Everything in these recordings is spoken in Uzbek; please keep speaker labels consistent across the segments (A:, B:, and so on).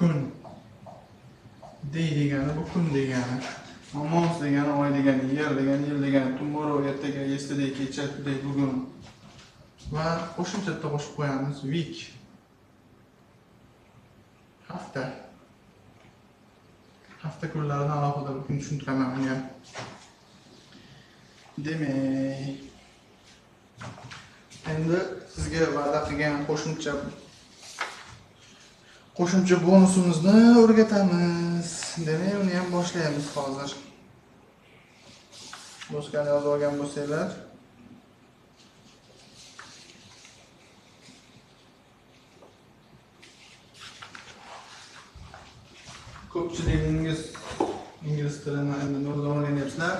A: kun. Day degani bu kun degani. Month degani oy degani, year degani, yil degani, tomorrow ertaga, yesterday kecha, today bugun. Va qo'shimcha qo'shib qo'yamiz week. Hafta. Hafta kunlarini alohida bir kun tushuntiraman unga. Demak, endi sizga va'da qilgan qo'shimcha bonusimizni o'rgatamiz. Demak, uni ham boshlaymiz hozir. Do'stlar yozib olgan bo'lsanglar, ko'pchiligingiz ingliz tilini endi nurdan o'rganyapsizlar.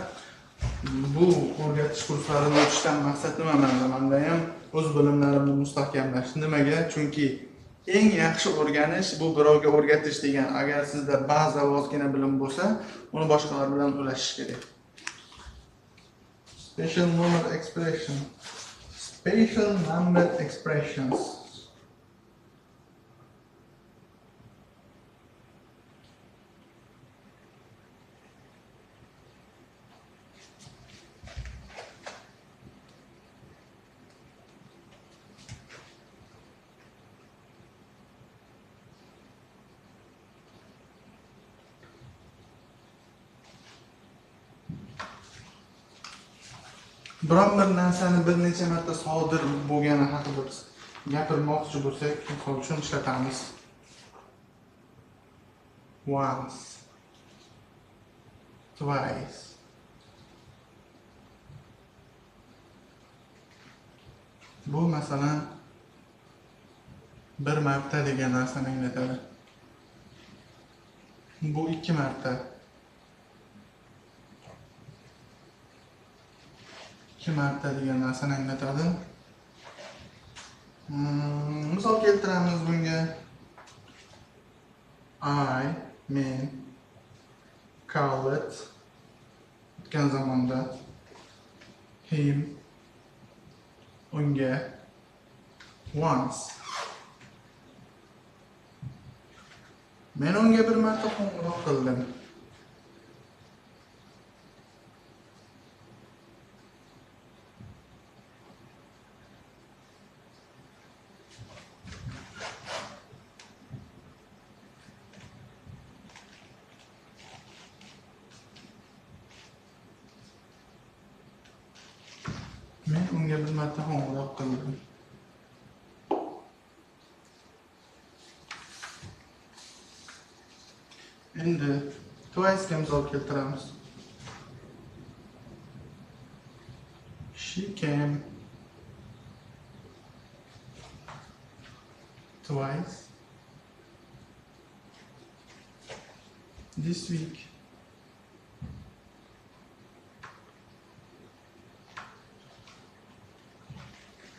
A: Bu o'rgatish kurslarini o'tishdan maqsad nima? Menda ham o'z bilimlarimni mustahkamlash. Nimaga? Chunki eng yaxshi o'rganish bu birovga o'rgatish degan. Agar sizda ba'zi ozgina bilim bo'lsa, uni boshqalar bilan ulashish kerak. Special number expressions. Biron bir narsani bir necha marta sodir bo'lgani haqida biz gapirmoqchi bo'lsak, misol uchun ishlatamiz. Once, twice. Bu masalan bir marta degan narsani anglatadi. Bu 2 marta. 2 marta degan narsani anglatadi. Misol keltiramiz bunga. Men called o'tgan zamonda, him unga, once. Men unga bir marta qo'ng'iroq qildim. Men unga bir marta qo'ng'iroq qildim. Endi twice ga misol keltiramiz. She came twice this week.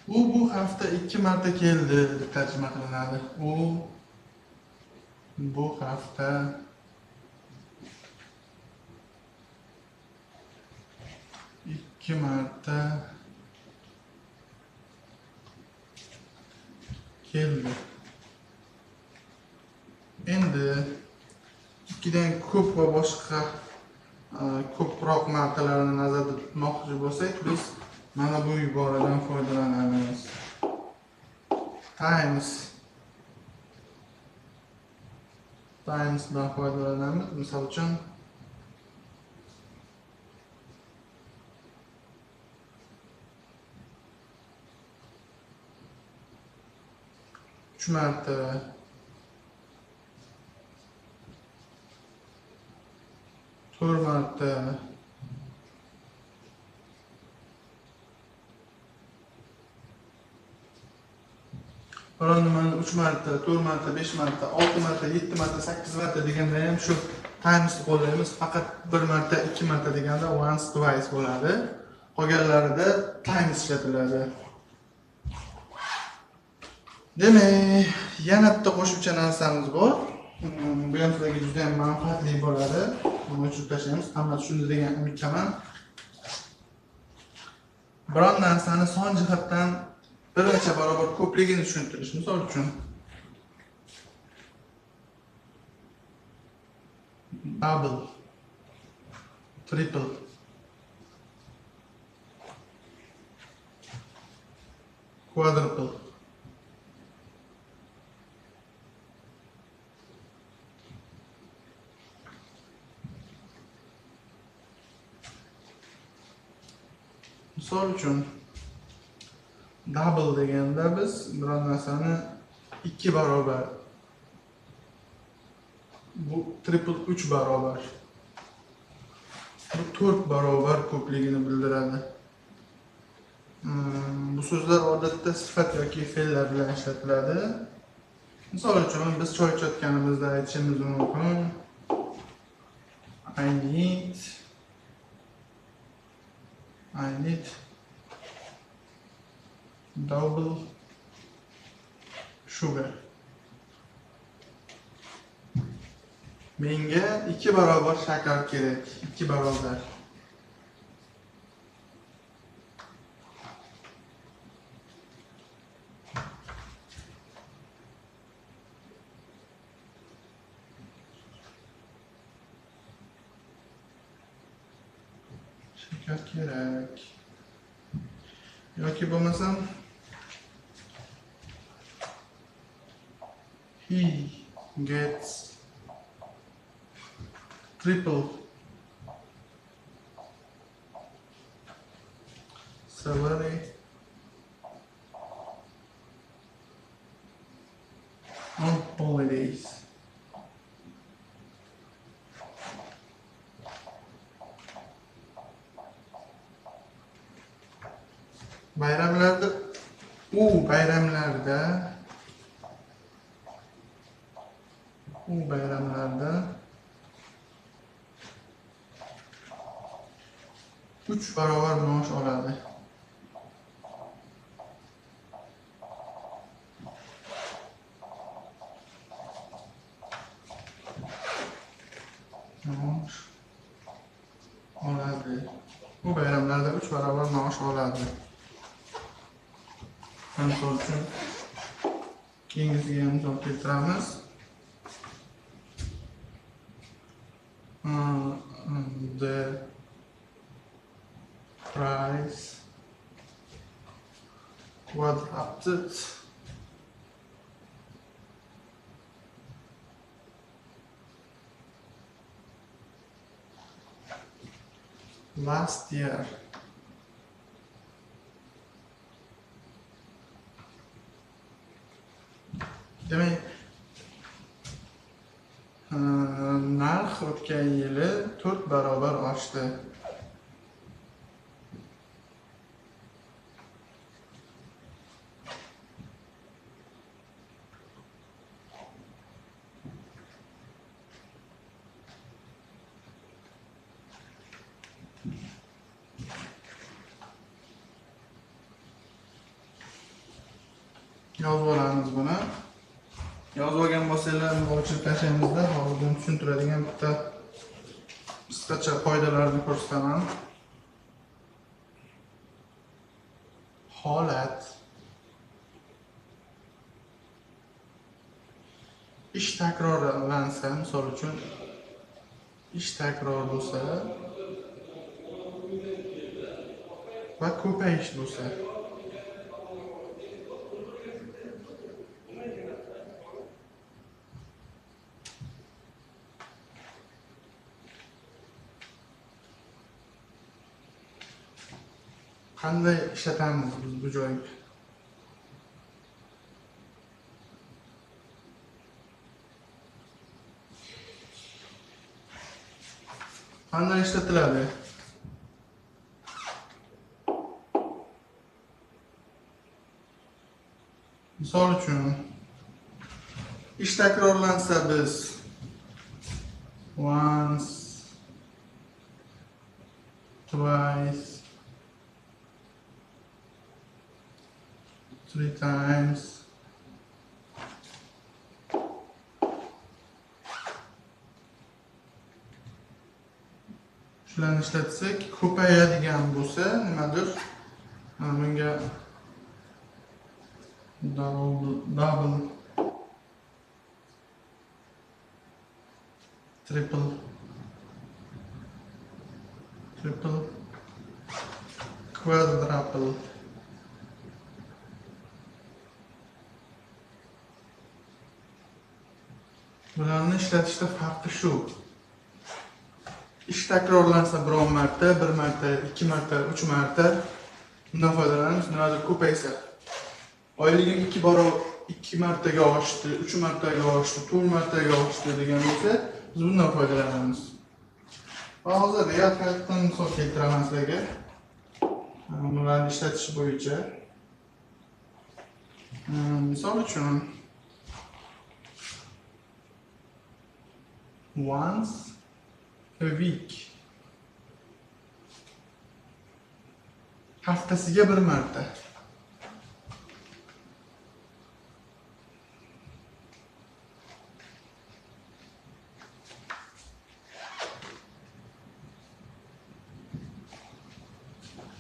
A: Bu hafta 2 marta keldi deb tarjima qilinadi. Bu hafta 2 marta keldi. Endi 2dan ko'p va boshqa ko'proq martalarni nazarda tutmoqchi bo'lsak, biz mana bu iboradan foydalanamiz. Times bilan foydalanamiz. Misol uchun uch marta, 4 marta, biron nimani 3 marta, 4 marta, 5 marta, 6 marta, 7 marta, 8 marta deganda ham shu times qo'llaymiz. Faqat 1 marta, 2 marta deganda once, twice bo'ladi. Qolganlarida times ishlatiladi. Demak, yana bitta qo'shimcha narsamiz bor. Bu ham sizlarga juda ham manfaatli bo'ladi. Buni tushunib tashlaymiz. Hamma tushunadi degan umiddaman. Biron narsani son jihatdan bir necha barobar ko'pligini tushuntirish. Misol uchun double, triple, quadruple, misol uchun double deganda biz biror narsani 2 barobar, bu triple 3 barobar, bu 4 barobar ko'pligini bildiradi. Bu so'zlar odatda sifat yoki fe'llar bilan ishlatiladi. Misol uchun biz choy ichayotganimizda aytishimiz mumkin. I need double sugar. Menga 2 barobar shakar kerak, 2 barobar. Shakar kerak. Yoki bo'lmasam he gets triple salary on holidays. Bayramlarda bayramlarda 3 barobar maosh oladi. Maosh oladi. Bu bayramlarda 3 barobar maosh oladi. Misol uchun keyingisiga misol keltiramiz. The price quadrupled last year. Demek narx o'tgan yili 4 barobar oshdi. Yozib olamiz buni. Yozib olgan bo'lsanglar, o'chirib tashlaymizda. Hozir tushuntiradigan bitta qisqacha qoidalarni ko'rsataman. Holat ish takrorlansa, misol uchun ish takror bo'lsa va ko'payish bo'lsa, qanday ishlatamiz biz bu joyga? Qanday ishlatiladi? Misol uchun ish takrorlansa biz once, twice, 3 times, shularni ishlatsak, ko'payadigan bo'lsa nimadir? Bunga double, triple triple, quadruple. Bularni ishlatishda farqi shu. Ish takrorlansa biron marta, bir marta, 2 marta, 3 marta bundan foydalanamiz. Nimadir ko'paysa. Oyligim 2 martaga oshdi, 3 martaga oshdi, 4 martaga oshdi degan bo'lsa, biz bundan foydalanamiz. Va hozir real hayotdan misol keltiraman sizlarga. Bularni ishlatish bo'yicha. Misol uchun once a week, haftasiga bir marta.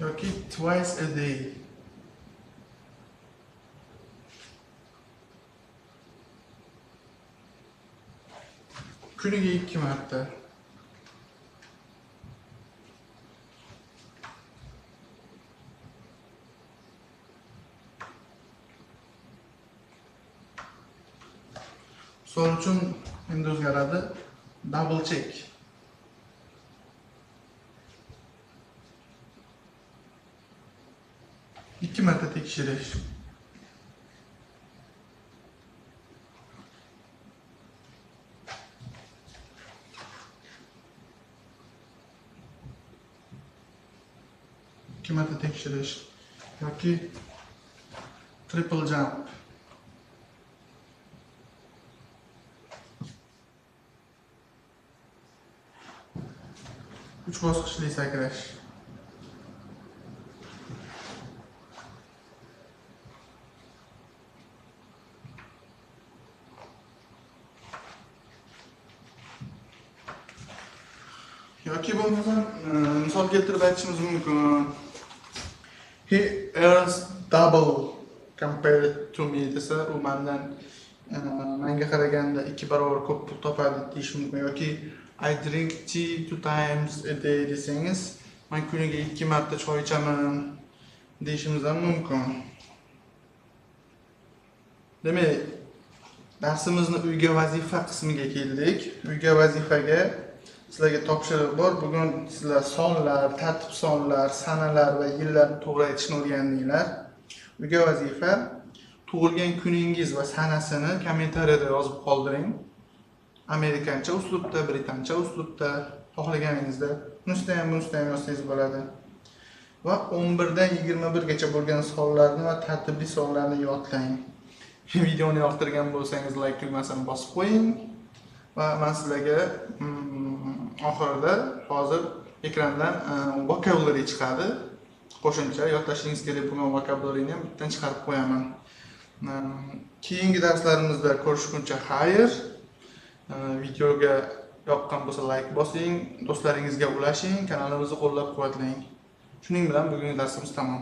A: yoki twice a day. Kuniga 2 marta. Misol uchun endi o'zgaradi. Double check. İki marta tekshirish. İki marta tekshirish yoki triple jump. 3 bosqichli sakrash. Yoki bo'lmasa misol keltirib aytishimiz mumkin. He earns double compared to me desa, u menga qaraganda 2 barobar ko'p pul topadi deyish mumkin. Yoki I drink tea 2 times a day desangiz, men kuniga 2 marta choy ichaman deyishimiz ham mumkin. Demak, darsimizni uyga vazifa qismiga keldik. Uyga vazifaga sizlarga topshiriq bor. Bugun sizlar sonlar, tartib sonlar, sanalar va yillarni to'g'ri aytishni o'rgandinglar. Uyga vazifa tug'ilgan kuningiz va sanasini kommentariyada yozib qoldiring. Amerikancha uslubda, britancha uslubda, xohlaganingizda bunisi ham yozsangiz bo'ladi. Va 11 dan 21 gacha bo'lgan sonlarni va tartibli sonlarni yodlang. Videoni yoqtirgan bo'lsangiz like tugmasini bosib qo'ying. Va men sizlarga oxirida hozir ekrandan vocabulary chiqadi. Qo'shimcha yodlashingiz kerak bo'lgan vocabularyni ham bittadan chiqarib qo'yaman. Keyingi darslarimizda ko'rishguncha xayr. Videoga yoqqan bo'lsa like bosing, do'stlaringizga ulashing, kanalimizni qo'llab-quvvatlang. Shuning bilan bugungi darsimiz tamom.